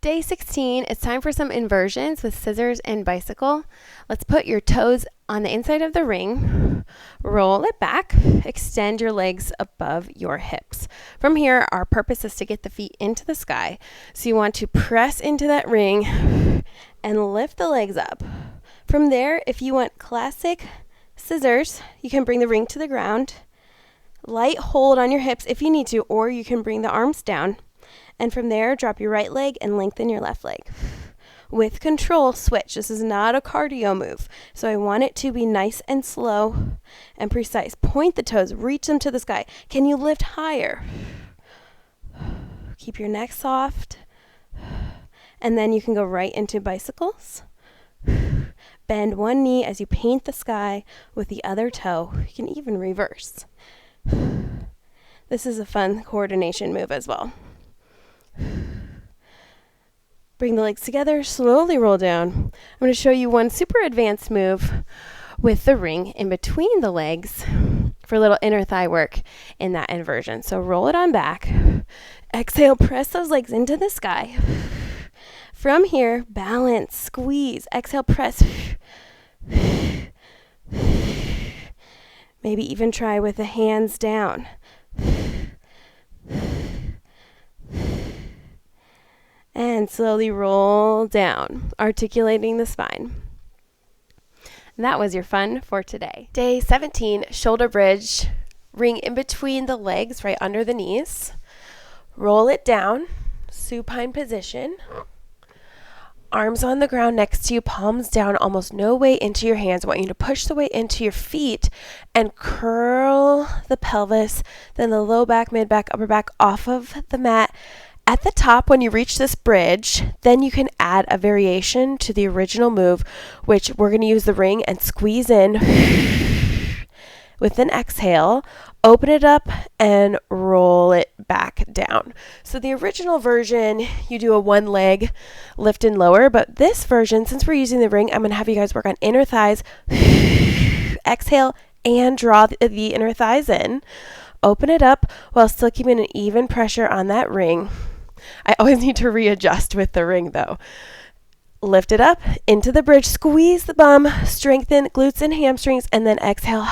Day 16, it's time for some inversions with scissors and bicycle. Let's put your toes on the inside of the ring, roll it back, extend your legs above your hips. From here, our purpose is to get the feet into the sky. So you want to press into that ring and lift the legs up. From there, if you want classic scissors, you can bring the ring to the ground, light hold on your hips if you need to, or you can bring the arms down. And from there, drop your right leg and lengthen your left leg. With control, switch. This is not a cardio move. So I want it to be nice and slow and precise. Point the toes, reach them to the sky. Can you lift higher? Keep your neck soft. And then you can go right into bicycles. Bend one knee as you paint the sky with the other toe. You can even reverse. This is a fun coordination move as well. Bring the legs together, slowly roll down. I'm going to show you one super advanced move with the ring in between the legs for a little inner thigh work in that inversion. So roll it on back. Exhale, press those legs into the sky. From here, balance, squeeze. Exhale, press. Maybe even try with the hands down. And slowly roll down, articulating the spine. And that was your fun for today. Day 17, shoulder bridge. Ring in between the legs, right under the knees. Roll it down, supine position. Arms on the ground next to you, palms down, almost no weight into your hands. I want you to push the weight into your feet and curl the pelvis, then the low back, mid back, upper back off of the mat. At the top, when you reach this bridge, then you can add a variation to the original move, which we're going to use the ring and squeeze in with an exhale, open it up, and roll it back down. So the original version, you do a one leg lift and lower, but this version, since we're using the ring, I'm going to have you guys work on inner thighs. Exhale and draw the inner thighs in. Open it up while still keeping an even pressure on that ring. I always need to readjust with the ring though. Lift it up into the bridge, squeeze the bum, strengthen glutes and hamstrings, and then exhale,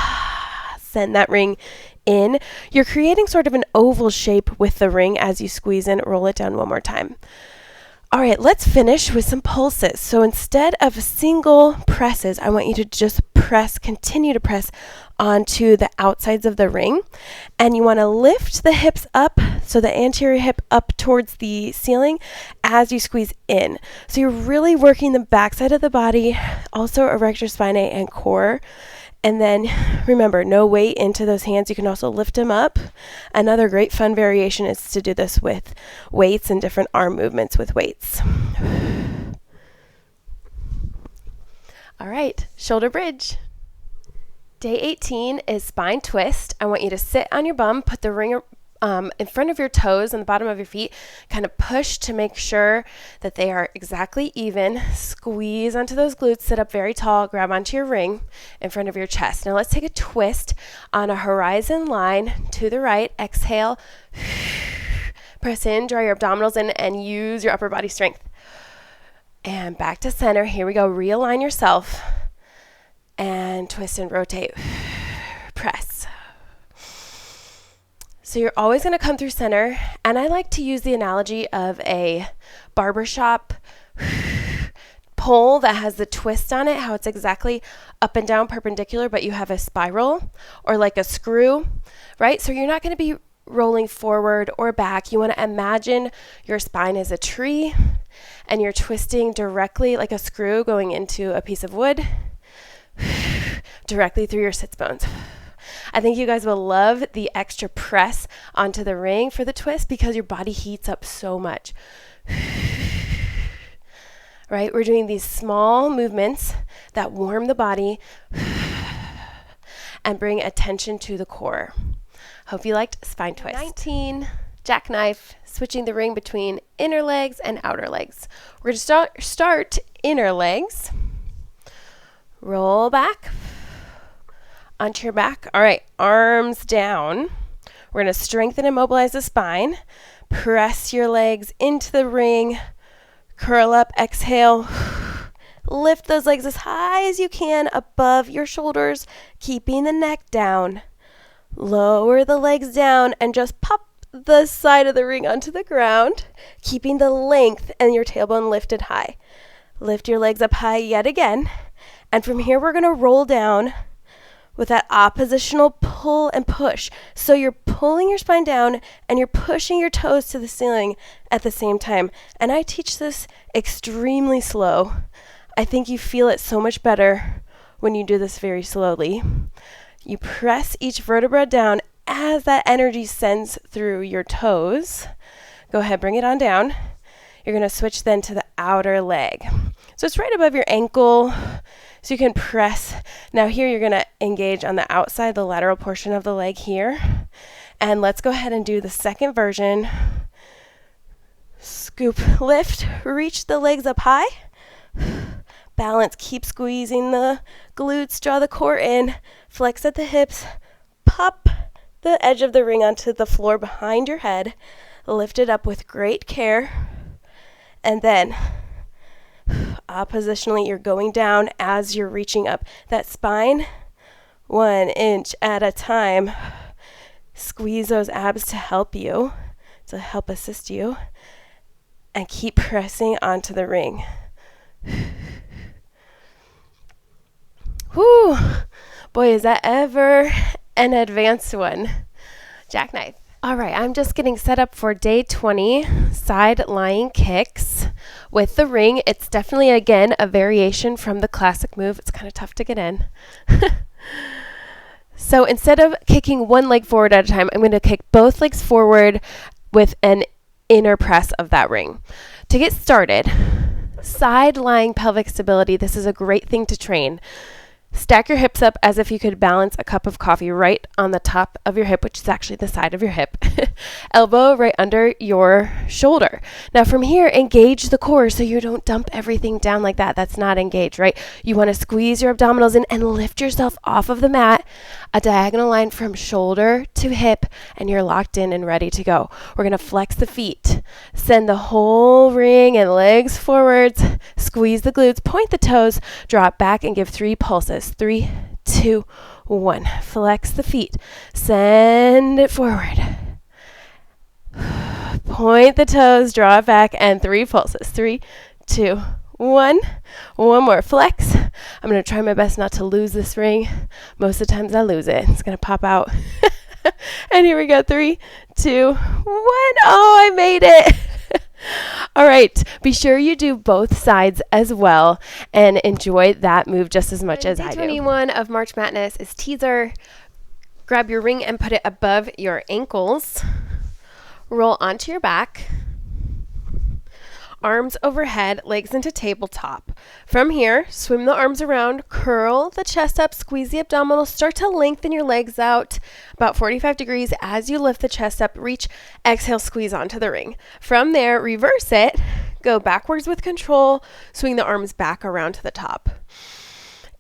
send that ring in. You're creating sort of an oval shape with the ring as you squeeze in. Roll it down one more time. All right, let's finish with some pulses. So instead of single presses, I want you to just press, continue to press onto the outsides of the ring. And you want to lift the hips up, so the anterior hip up towards the ceiling as you squeeze in. So you're really working the backside of the body, also erector spinae and core. And then remember, no weight into those hands. You can also lift them up. Another great fun variation is to do this with weights and different arm movements with weights. All right, shoulder bridge. Day 18 is spine twist. I want you to sit on your bum, put the ring in front of your toes and the bottom of your feet, kind of push to make sure that they are exactly even. Squeeze onto those glutes, sit up very tall, grab onto your ring in front of your chest. Now let's take a twist on a horizon line to the right. Exhale, press in, draw your abdominals in, and use your upper body strength. And back to center. Here we go. Realign yourself and twist and rotate. Press. So you're always going to come through center, and I like to use the analogy of a barbershop pole that has the twist on it, how it's exactly up and down perpendicular, but you have a spiral or like a screw, right? So you're not going to be rolling forward or back. You want to imagine your spine as a tree, and you're twisting directly like a screw going into a piece of wood, directly through your sits bones. I think you guys will love the extra press onto the ring for the twist because your body heats up so much. Right? We're doing these small movements that warm the body and bring attention to the core. Hope you liked spine twist. 19, jackknife, switching the ring between inner legs and outer legs. We're going to start inner legs. Roll back. Onto your back. All right, arms down. We're going to strengthen and mobilize the spine. Press your legs into the ring. Curl up, exhale. Lift those legs as high as you can above your shoulders, keeping the neck down. Lower the legs down and just pop the side of the ring onto the ground, keeping the length and your tailbone lifted high. Lift your legs up high yet again. And from here, we're going to roll down with that oppositional pull and push. So you're pulling your spine down and you're pushing your toes to the ceiling at the same time. And I teach this extremely slow. I think you feel it so much better when you do this very slowly. You press each vertebra down as that energy sends through your toes. Go ahead, bring it on down. You're going to switch then to the outer leg. So it's right above your ankle, so you can press. Now here you're going to engage on the outside, the lateral portion of the leg here. And let's go ahead and do the second version. Scoop, lift, reach the legs up high. Balance, keep squeezing the glutes, draw the core in, flex at the hips, pop the edge of the ring onto the floor behind your head, lift it up with great care, and then oppositionally you're going down as you're reaching up that spine 1 inch at a time. Squeeze those abs to help you, to help assist you, and keep pressing onto the ring. Whew, boy, is that ever an advanced one. Jackknife. All right, I'm just getting set up for day 20, side lying kicks with the ring. It's definitely, again, a variation from the classic move. It's kind of tough to get in. So instead of kicking one leg forward at a time, I'm going to kick both legs forward with an inner press of that ring. To get started, side lying pelvic stability. This is a great thing to train. Stack your hips up as if you could balance a cup of coffee right on the top of your hip, which is actually the side of your hip. Elbow right under your shoulder. Now from here, engage the core so you don't dump everything down like that. That's not engaged, right? You want to squeeze your abdominals in and lift yourself off of the mat, a diagonal line from shoulder to hip, and you're locked in and ready to go. We're going to flex the feet, send the whole ring and legs forwards, squeeze the glutes, point the toes, drop back, and give 3 pulses. 3, 2, 1. Flex the feet. Send it forward. Point the toes, draw it back, and 3 pulses. 3, 2, 1. One more. Flex. I'm going to try my best not to lose this ring. Most of the times I lose it. It's going to pop out. And here we go. 3, 2, 1. Oh, I made it. All right, be sure you do both sides as well and enjoy that move just as much as I do. Day 21 of March Madness is teaser. Grab your ring and put it above your ankles. Roll onto your back. Arms overhead, legs into tabletop. From here, swim the arms around, curl the chest up, squeeze the abdominals, start to lengthen your legs out about 45 degrees as you lift the chest up, reach, exhale, squeeze onto the ring. From there, reverse it, go backwards with control, swing the arms back around to the top.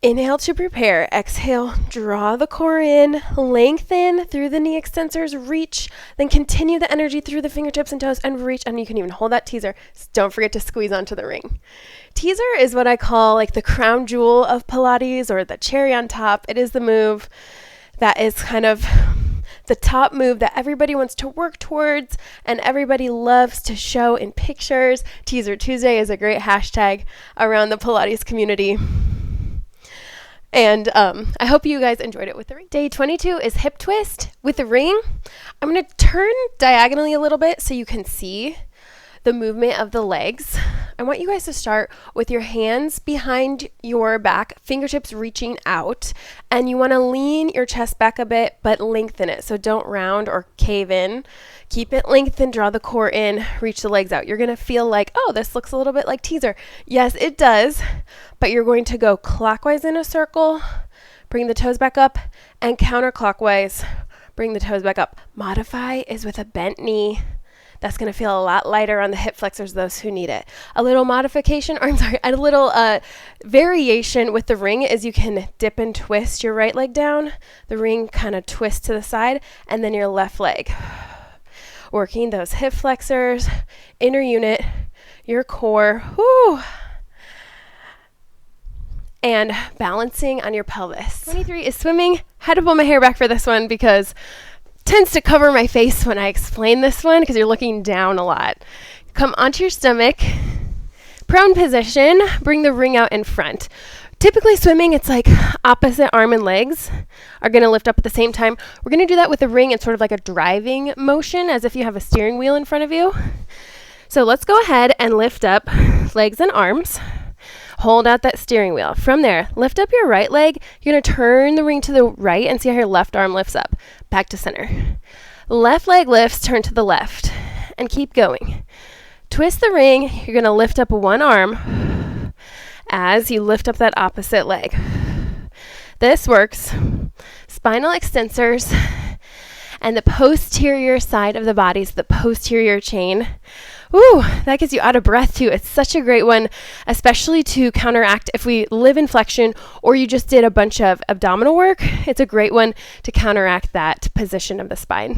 Inhale to prepare. Exhale, draw the core in, lengthen through the knee extensors, reach, then continue the energy through the fingertips and toes and reach, and you can even hold that teaser. Don't forget to squeeze onto the ring. Teaser is what I call like the crown jewel of Pilates, or the cherry on top. It is the move that is kind of the top move that everybody wants to work towards and everybody loves to show in pictures. Teaser Tuesday is a great hashtag around the Pilates community. And I hope you guys enjoyed it with the ring. Day 22 is hip twist with the ring. I'm going to turn diagonally a little bit so you can see the movement of the legs. I want you guys to start with your hands behind your back, fingertips reaching out, and you want to lean your chest back a bit, but lengthen it. So don't round or cave in. Keep it lengthened, draw the core in, reach the legs out. You're going to feel like, oh, this looks a little bit like teaser. Yes, it does, but you're going to go clockwise in a circle, bring the toes back up, and counterclockwise, bring the toes back up. Modify is with a bent knee. That's going to feel a lot lighter on the hip flexors, those who need it. A little modification, or I'm sorry, a little variation with the ring is you can dip and twist your right leg down. The ring kind of twists to the side, and then your left leg. Working those hip flexors, inner unit. your core. Whoo! And balancing on your pelvis. 23 is swimming. Had to pull my hair back for this one because it tends to cover my face when I explain this one because you're looking down a lot. Come onto your stomach, prone position, bring the ring out in front. Typically swimming, it's like opposite arm and legs are going to lift up at the same time. We're going to do that with the ring. It's sort of like a driving motion as if you have a steering wheel in front of you. So let's go ahead and lift up legs and arms. Hold out that steering wheel. From there, lift up your right leg. You're going to turn the ring to the right and see how your left arm lifts up. Back to center. Left leg lifts, turn to the left. And keep going. Twist the ring. You're going to lift up one arm as you lift up that opposite leg. This works spinal extensors and the posterior side of the body, so the posterior chain. Ooh, that gets you out of breath too. It's such a great one, especially to counteract if we live in flexion or you just did a bunch of abdominal work. It's a great one to counteract that position of the spine.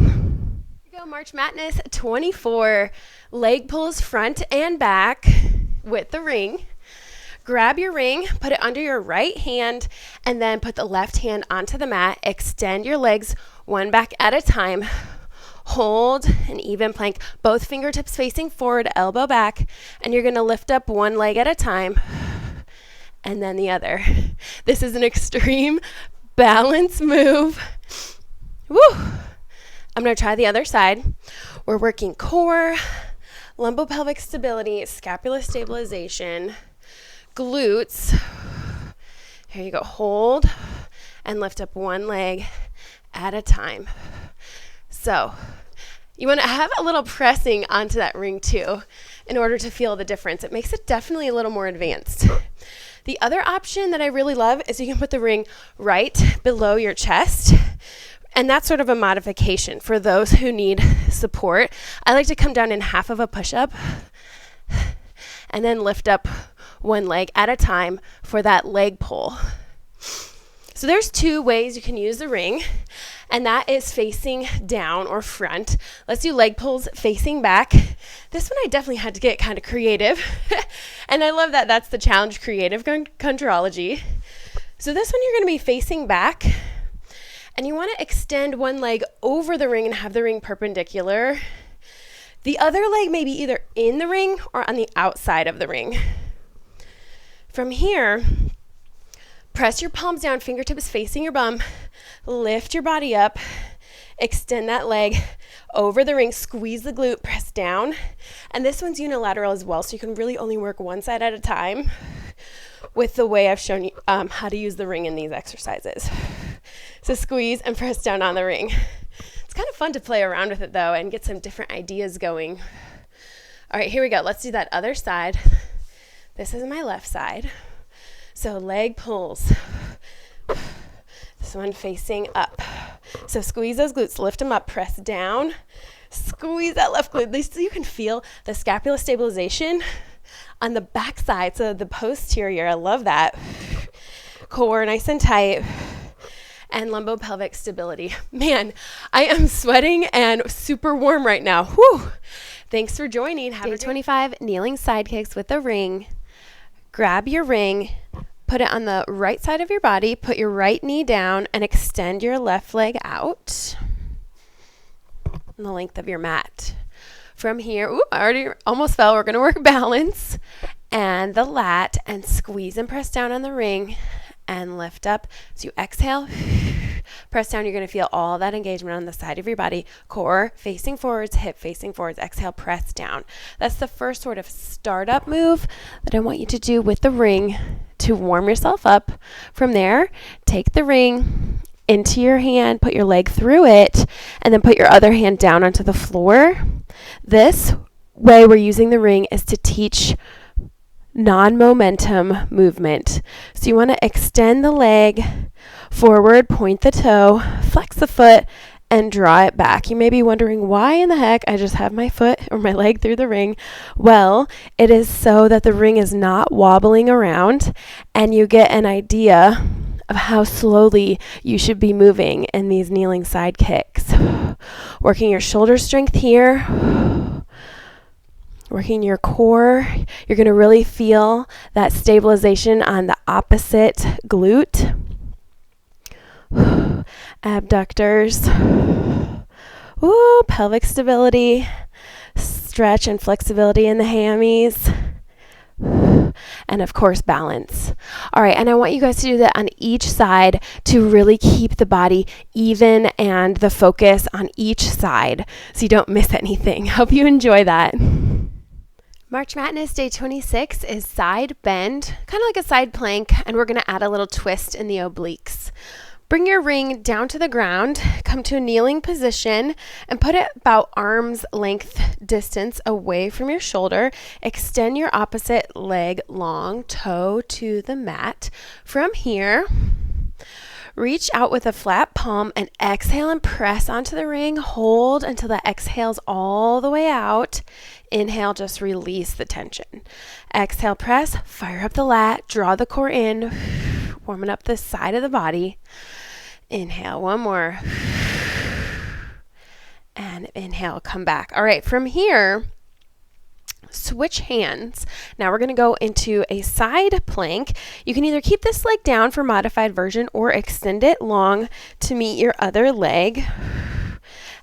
Here we go, March Matness 24. Leg pulls front and back with the ring. Grab your ring, put it under your right hand, and then put the left hand onto the mat. Extend your legs one back at a time. Hold an even plank, both fingertips facing forward, elbow back, and you're going to lift up one leg at a time and then the other. This is an extreme balance move. Woo! I'm going to try the other side. We're working core, lumbopelvic stability, scapula stabilization, glutes. Here you go. Hold and lift up one leg at a time. So you want to have a little pressing onto that ring too in order to feel the difference. It makes it definitely a little more advanced. The other option that I really love is you can put the ring right below your chest. And that's sort of a modification for those who need support. I like to come down in half of a push-up and then lift up one leg at a time for that leg pull. So there's two ways you can use the ring, and that is facing down or front. Let's do leg pulls facing back. This one I definitely had to get kind of creative, and I love that that's the challenge, creative contrology. So this one you're going to be facing back, and you want to extend one leg over the ring and have the ring perpendicular. The other leg may be either in the ring or on the outside of the ring. From here, press your palms down, fingertips facing your bum, lift your body up, extend that leg over the ring, squeeze the glute, press down. And this one's unilateral as well, so you can really only work one side at a time with the way I've shown you how to use the ring in these exercises. So squeeze and press down on the ring. It's kind of fun to play around with it though and get some different ideas going. All right, here we go. Let's do that other side. This is my left side. So leg pulls. This one facing up. So squeeze those glutes, lift them up, press down, squeeze that left glute. At least you can feel the scapula stabilization on the back side, so the posterior. I love that. Core nice and tight. And lumbopelvic stability. Man, I am sweating and super warm right now. Whew. Thanks for joining. Day 25, kneeling side kicks with a ring. Grab your ring, put it on the right side of your body, put your right knee down, and extend your left leg out in the length of your mat. From here, I already almost fell. We're going to work balance and the lat, and squeeze and press down on the ring and lift up. So you exhale, press down. You're going to feel all that engagement on the side of your body. Core facing forwards, hip facing forwards. Exhale, press down. That's the first sort of startup move that I want you to do with the ring to warm yourself up. From there, take the ring into your hand, put your leg through it, and then put your other hand down onto the floor. This way we're using the ring is to teach non-momentum movement. So you want to extend the leg forward, point the toe, flex the foot, and draw it back. You may be wondering, why in the heck I just have my foot or my leg through the ring? Well, it is so that the ring is not wobbling around and you get an idea of how slowly you should be moving in these kneeling side kicks. Working your shoulder strength here. Working your core. You're going to really feel that stabilization on the opposite glute. Abductors. Ooh, pelvic stability. Stretch and flexibility in the hammies. And of course, balance. All right, and I want you guys to do that on each side to really keep the body even and the focus on each side so you don't miss anything. Hope you enjoy that. March Madness Day 26 is side bend, kind of like a side plank, and we're going to add a little twist in the obliques. Bring your ring down to the ground, come to a kneeling position, and put it about arm's length distance away from your shoulder. Extend your opposite leg long, toe to the mat. From here, reach out with a flat palm and exhale and press onto the ring. Hold until that exhales all the way out. Inhale, just release the tension. Exhale, press, fire up the lat, draw the core in, warming up the side of the body. Inhale, one more. And inhale, come back. All right, from here, switch hands. Now we're going to go into a side plank. You can either keep this leg down for modified version or extend it long to meet your other leg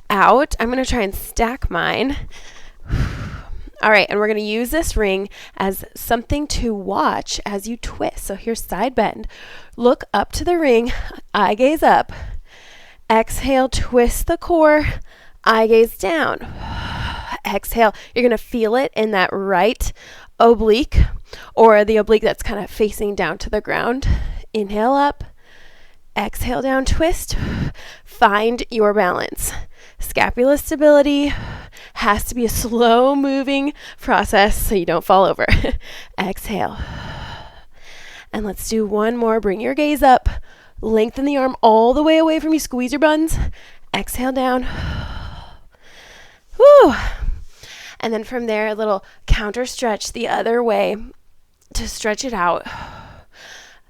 out. I'm going to try and stack mine. All right, and we're going to use this ring as something to watch as you twist. So here's side bend. Look up to the ring, eye gaze up. Exhale, twist the core, eye gaze down. Exhale, you're going to feel it in that right oblique or the oblique that's kind of facing down to the ground. Inhale up, exhale down, twist. Find your balance. Scapula stability has to be a slow moving process so you don't fall over. Exhale. And let's do one more. Bring your gaze up. Lengthen the arm all the way away from you. Squeeze your buns. Exhale down. Woo. And then from there, a little counter stretch the other way to stretch it out.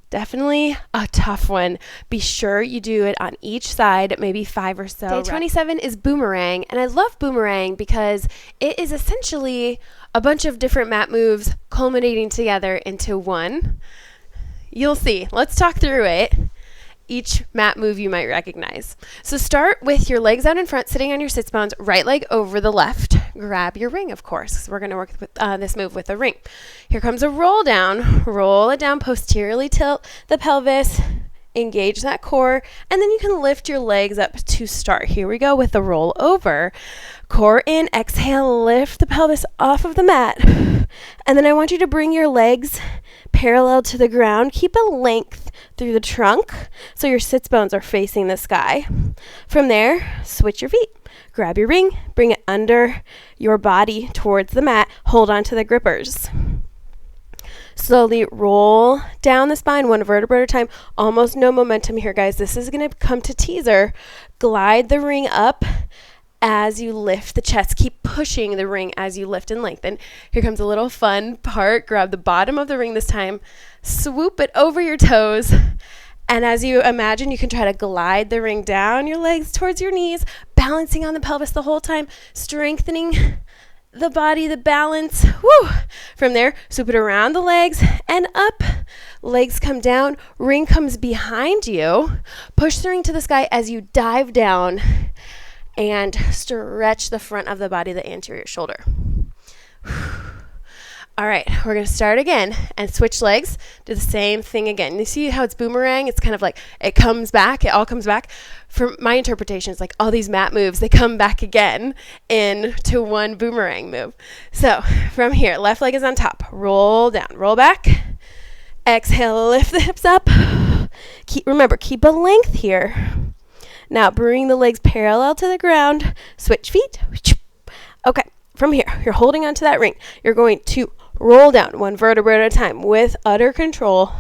Definitely a tough one. Be sure you do it on each side, maybe 5 or so. Day 27 is Boomerang, and I love Boomerang because it is essentially a bunch of different mat moves culminating together into one. You'll see. Let's talk through it. Each mat move you might recognize. So start with your legs out in front, sitting on your sits bones, right leg over the left. Grab your ring, of course. We're going to work with this move with a ring. Here comes a roll down. Roll it down, posteriorly tilt the pelvis, engage that core, and then you can lift your legs up to start. Here we go with the roll over. Core in, exhale, lift the pelvis off of the mat. And then I want you to bring your legs parallel to the ground. Keep a length through the trunk so your sits bones are facing the sky. From there, switch your feet. Grab your ring, bring it under your body towards the mat. Hold on to the grippers. Slowly roll down the spine, one vertebra at a time. Almost no momentum here, guys. This is going to come to teaser. Glide the ring up as you lift the chest. Keep pushing the ring as you lift and lengthen. Here comes a little fun part. Grab the bottom of the ring this time. Swoop it over your toes. And as you imagine, you can try to glide the ring down your legs towards your knees, balancing on the pelvis the whole time, strengthening the body, the balance. Woo! From there, swoop it around the legs and up. Legs come down. Ring comes behind you. Push the ring to the sky as you dive down and stretch the front of the body, the anterior shoulder. All right, we're going to start again and switch legs. Do the same thing again. You see how it's boomerang? It's kind of like it comes back. It all comes back. For my interpretation, it's like all these mat moves, they come back again into one boomerang move. So from here, left leg is on top. Roll down, roll back. Exhale, lift the hips up. Remember, keep a length here. Now bring the legs parallel to the ground. Switch feet. Okay, from here, you're holding onto that ring. You're going to roll down one vertebra at a time with utter control.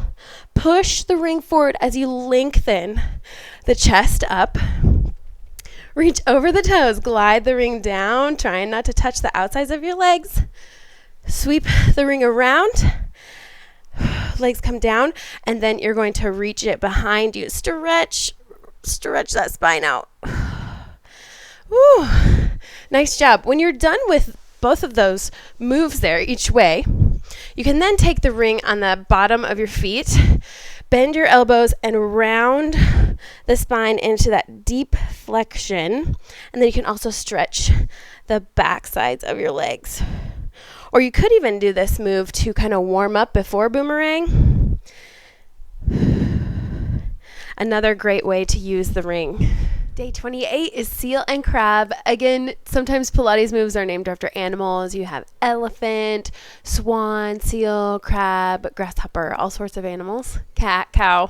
Push the ring forward as you lengthen the chest up. Reach over the toes. Glide the ring down, trying not to touch the outsides of your legs. Sweep the ring around. Legs come down, and then you're going to reach it behind you. Stretch that spine out. Woo. Nice job. When you're done with both of those moves there each way. You can then take the ring on the bottom of your feet, bend your elbows, and round the spine into that deep flexion. And then you can also stretch the back sides of your legs. Or you could even do this move to kind of warm up before boomerang. Another great way to use the ring. Day 28 is seal and crab. Again, sometimes Pilates moves are named after animals. You have elephant, swan, seal, crab, grasshopper, all sorts of animals. Cat, cow.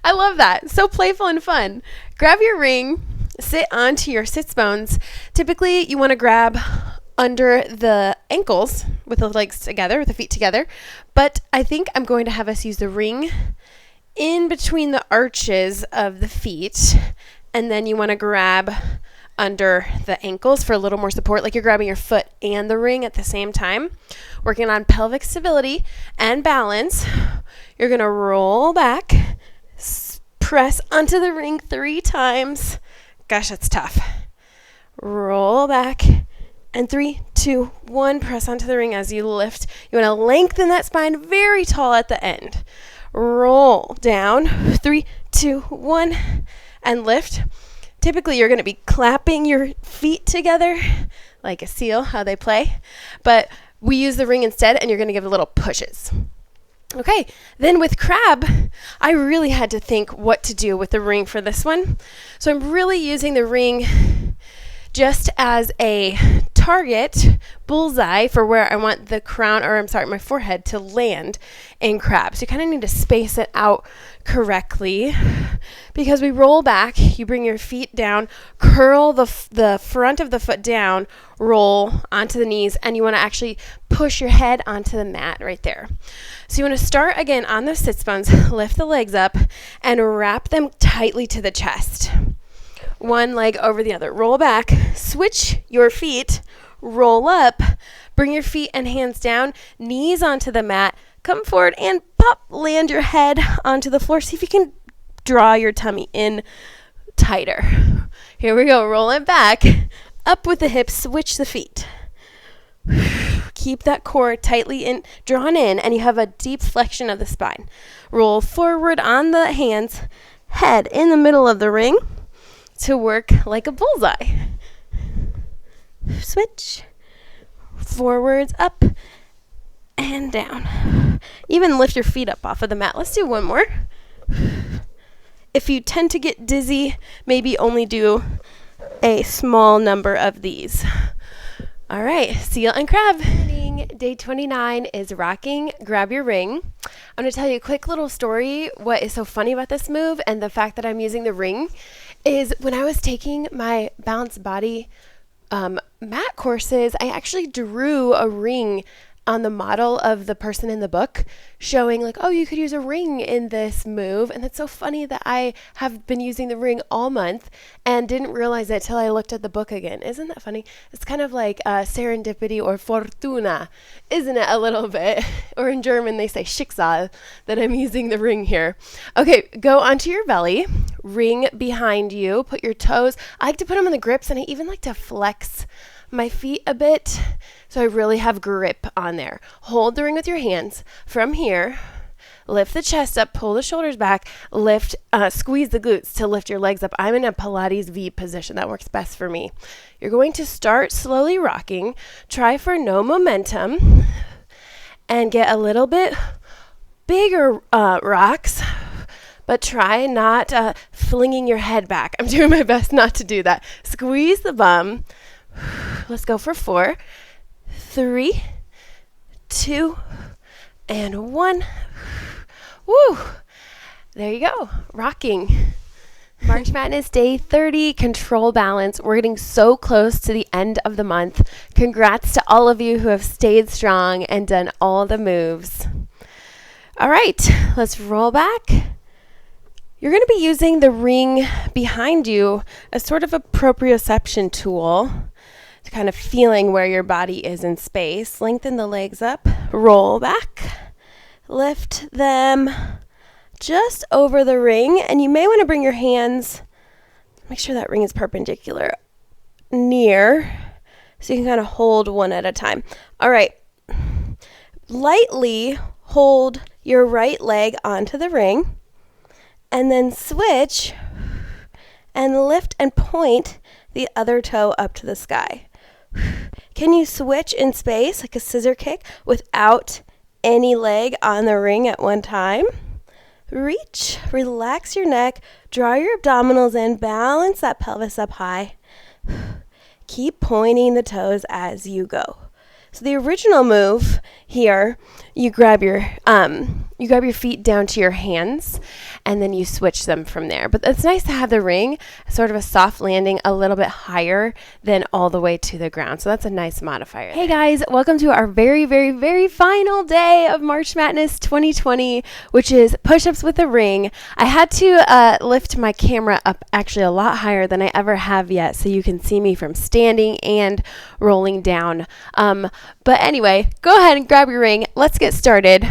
I love that. So playful and fun. Grab your ring, sit onto your sits bones. Typically, you want to grab under the ankles with the legs together, with the feet together. But I think I'm going to have us use the ring in between the arches of the feet. And then you want to grab under the ankles for a little more support, like you're grabbing your foot and the ring at the same time. Working on pelvic stability and balance. You're going to roll back, press onto the ring 3 times. Gosh, that's tough. Roll back, and 3, 2, 1, press onto the ring as you lift. You want to lengthen that spine very tall at the end. Roll down, 3, 2, 1. And lift. Typically, you're going to be clapping your feet together like a seal, how they play. But we use the ring instead, and you're going to give little pushes. Okay, then with crab, I really had to think what to do with the ring for this one. So I'm really using the ring just as a target bullseye for where I want the crown, or my forehead to land in crab. So you kind of need to space it out correctly, because we roll back, you bring your feet down, curl the front of the foot down, roll onto the knees, and you want to actually push your head onto the mat right there. So you want to start again on the sits bones, lift the legs up, and wrap them tightly to the chest. One leg over the other. Roll back, switch your feet, roll up, bring your feet and hands down, knees onto the mat, come forward and pop, land your head onto the floor. See if you can draw your tummy in tighter. Here we go. Roll it back, up with the hips, switch the feet. Keep that core tightly drawn in, and you have a deep flexion of the spine. Roll forward on the hands, head in the middle of the ring to work like a bullseye. Switch. Forwards, up, and down. Even lift your feet up off of the mat. Let's do one more. If you tend to get dizzy, maybe only do a small number of these. All right, seal and crab. Day 29 is rocking. Grab your ring. I'm going to tell you a quick little story. What is so funny about this move and the fact that I'm using the ring is when I was taking my Balanced Body mat courses, I actually drew a ring on the model of the person in the book, showing like, oh, you could use a ring in this move. And it's so funny that I have been using the ring all month and didn't realize it till I looked at the book again. Isn't that funny? It's kind of like serendipity or Fortuna, isn't it, a little bit? Or in German, they say Schicksal, that I'm using the ring here. Okay, go onto your belly, ring behind you, put your toes. I like to put them in the grips, and I even like to flex my feet a bit, so I really have grip on there. Hold the ring with your hands. From here, lift the chest up, pull the shoulders back, lift, squeeze the glutes to lift your legs up. I'm in a Pilates V position. That works best for me. You're going to start slowly rocking. Try for no momentum and get a little bit bigger rocks, but try not flinging your head back. I'm doing my best not to do that. Squeeze the bum. Let's go for 4, 3, 2, and 1. Woo! There you go. Rocking. March Madness Day 30, control balance. We're getting so close to the end of the month. Congrats to all of you who have stayed strong and done all the moves. All right, let's roll back. You're going to be using the ring behind you as sort of a proprioception tool, to kind of feeling where your body is in space. Lengthen the legs up, roll back, lift them just over the ring, and you may want to bring your hands, make sure that ring is perpendicular, near So you can kind of hold one at a time. All right. Lightly hold your right leg onto the ring, and then switch and lift and point the other toe up to the sky. Can you switch in space like a scissor kick without any leg on the ring at one time? Reach, relax your neck, draw your abdominals in, balance that pelvis up high. Keep pointing the toes as you go. So the original move here, you grab your feet down to your hands, and then you switch them from there. But it's nice to have the ring sort of a soft landing a little bit higher than all the way to the ground. So that's a nice modifier. Hey guys, welcome to our very, very, very final day of March Madness 2020, which is push-ups with a ring. I had to lift my camera up actually a lot higher than I ever have yet, so you can see me from standing and rolling down. But anyway, go ahead and grab your ring. Let's get started.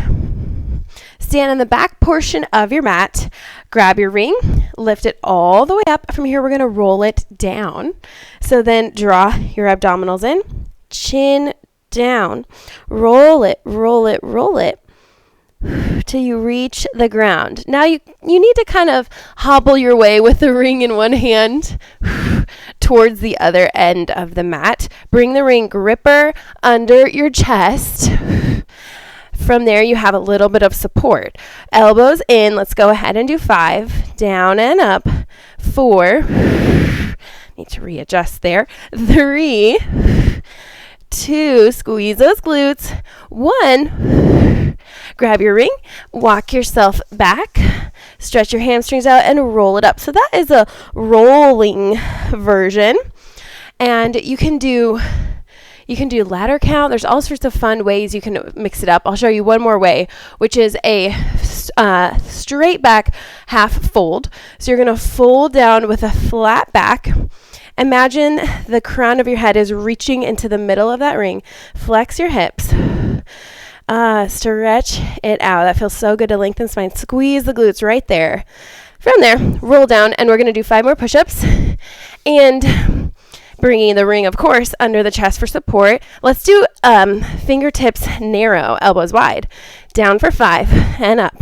Stand on the back portion of your mat. Grab your ring. Lift it all the way up. From here, we're going to roll it down. So then draw your abdominals in. Chin down. Roll it, roll it, roll it till you reach the ground. Now you need to kind of hobble your way with the ring in one hand towards the other end of the mat. Bring the ring gripper under your chest. From there, you have a little bit of support. Elbows in. Let's go ahead and do 5. Down and up. 4. Need to readjust there. 3. 2. Squeeze those glutes. 1. Grab your ring. Walk yourself back. Stretch your hamstrings out and roll it up. So that is a rolling version. And you can do ladder count. There's all sorts of fun ways you can mix it up. I'll show you one more way, which is a straight back half fold. So you're going to fold down with a flat back. Imagine the crown of your head is reaching into the middle of that ring. Flex your hips. Stretch it out. That feels so good to lengthen spine. Squeeze the glutes right there. From there, roll down, and we're going to do 5 more push-ups. And bringing the ring, of course, under the chest for support. Let's do fingertips narrow, elbows wide. Down for 5 and up.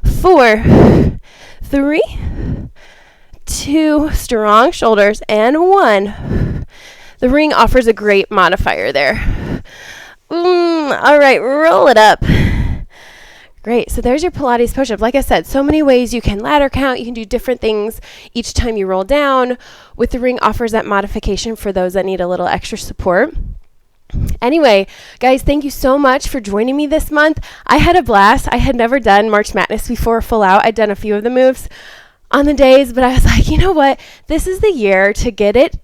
4, 3, 2, strong shoulders, and 1. The ring offers a great modifier there. All right, roll it up. Great. So there's your Pilates push-up. Like I said, so many ways you can ladder count. You can do different things each time you roll down. With the ring offers that modification for those that need a little extra support. Anyway, guys, thank you so much for joining me this month. I had a blast. I had never done March Madness before full out. I'd done a few of the moves on the days, but I was like, you know what? This is the year to get it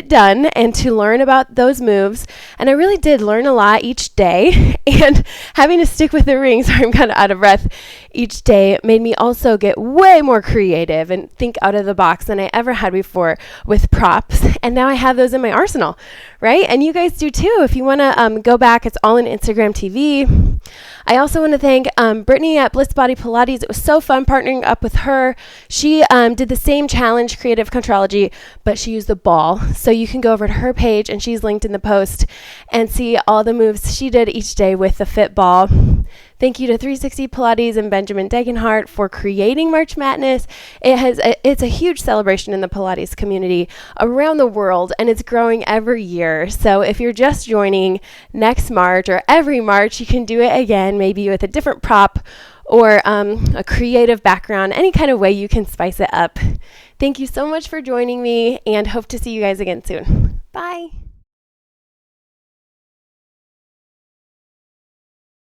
done and to learn about those moves. And I really did learn a lot each day, and having to stick with the ring, so I'm kind of out of breath each day, made me also get way more creative and think out of the box than I ever had before with props. And now I have those in my arsenal, right? And you guys do too. If you want to go back, it's all on Instagram TV. I also want to thank Brittany at Blitz Body Pilates. It was so fun partnering up with her. She did the same challenge, Creative Contrology, but she used the ball. So you can go over to her page, and she's linked in the post, and see all the moves she did each day with the fit ball. Thank you to 360 Pilates and Benjamin Degenhardt for creating March Madness. It's a huge celebration in the Pilates community around the world, and it's growing every year. So if you're just joining next March or every March, you can do it again, maybe with a different prop or a creative background, any kind of way you can spice it up. Thank you so much for joining me, and hope to see you guys again soon. Bye.